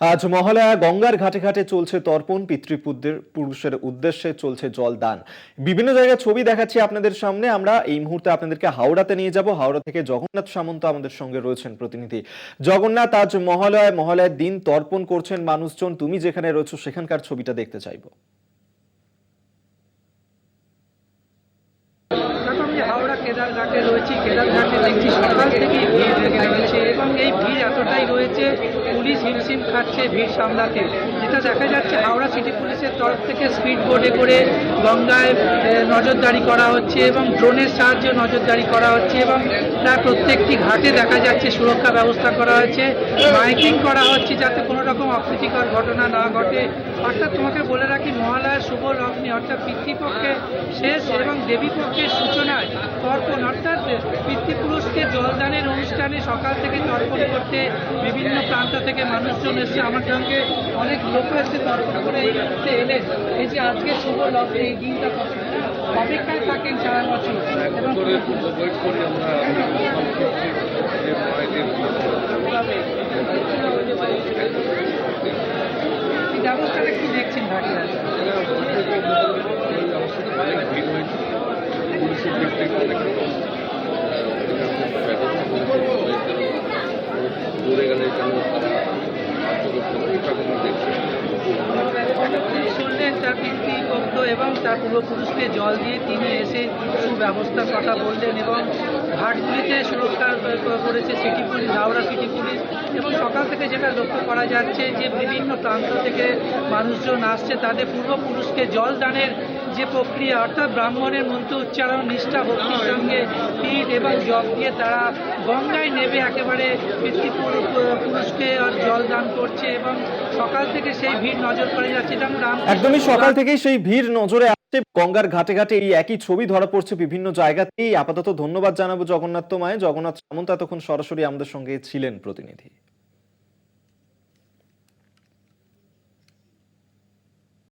আজ মহালয়া গঙ্গার ঘাটে ঘাটে চলছে তর্পণ, পিতৃপুরুষের উদ্দেশ্যে চলছে জলদান। বিভিন্ন জায়গায় ছবি দেখাচ্ছি আপনাদের সামনে। আমরা এই মুহূর্তে আপনাদেরকে হাওড়াতে নিয়ে যাব। হাওড়া থেকে জগন্নাথ সামন্ত আমাদের সঙ্গে রয়েছেন প্রতিনিধি। জগন্নাথ, আজ মহালয়ার দিন তর্পণ করছেন মানুষজন। তুমি যেখানে রয়েছো সেখানকার ছবিটা দেখতে চাইবো। আমি হাওড়া কেদারঘাটে রয়েছি। কেদারঘাটে দেখছি সকাল থেকেই ভিড় দেখা যাচ্ছে এবং এই ভিড় এতটাই রয়েছে, পুলিশ হিমশিম খাচ্ছে ভিড় সামলাতে। যেটা দেখা যাচ্ছে, হাওড়া সিটি পুলিশের তরফ থেকে স্পিড বোটে করে গঙ্গায় নজরদারি করা হচ্ছে এবং ড্রোনের সাহায্যে নজরদারি করা হচ্ছে এবং প্রায় প্রত্যেকটি ঘাটে দেখা যাচ্ছে সুরক্ষা ব্যবস্থা করা হয়েছে, মাইকিং করা হচ্ছে যাতে কোনো রকম অপ্রীতিকর ঘটনা না ঘটে। অর্থাৎ তোমাকে বলে রাখি, মহালয়ার শুভ লগ্নে অর্থাৎ পিতৃপক্ষের শেষ এবং দেবীপক্ষের সূচনায় তর্পণ অর্থাৎ পিতৃপুরুষকে জলদানের অনুষ্ঠানে সকাল থেকে তর্পণ করতে বিভিন্ন প্রান্ত থেকে মানুষজন এসে, আমার সঙ্গে অনেক লোক এসে তর্পণ করে এই মুহূর্তে এলেন। এই যে আজকে শুভ লগ্নে এই দিনটা অপেক্ষায় থাকেন সারা বছর এবং এই ব্যবস্থাটা কি দেখছেন ঘাটে? শুনলেন তার পিতৃপক্ষ এবং তার পূর্বপুরুষকে জল দিয়ে তিনি এসে সুব্যবস্থার কথা বললেন এবং ঘাটগুলিতে সুরক্ষা করেছে city police, Howrah city police. এবং সকাল থেকে যেটা লক্ষ্য করা যাচ্ছে যে বিভিন্ন প্রান্ত থেকে মানুষজন আসছে, তাদের পূর্বপুরুষকে জল দানের যে প্রক্রিয়া অর্থাৎ ব্রাহ্মণের মন্ত্র উচ্চারণ, নিষ্ঠা ভক্তির সঙ্গে তীর এবং জল দিয়ে তারা গঙ্গায় নেমে একেবারে পিতৃপুরুষকে জল দান করছে এবং সকাল থেকে সেই ভিড় নজর করা যাচ্ছে। যেমন একদমই সকাল থেকেই সেই ভিড় নজরে আসছে। গঙ্গার ঘাটে ঘাটে এই একই ছবি ধরা পড়ছে বিভিন্ন জায়গাতেই। আপাতত ধন্যবাদ জানাবো জগন্নাথ সামন্ত, এতক্ষণ সরাসরি আমাদের সঙ্গে ছিলেন প্রতিনিধি।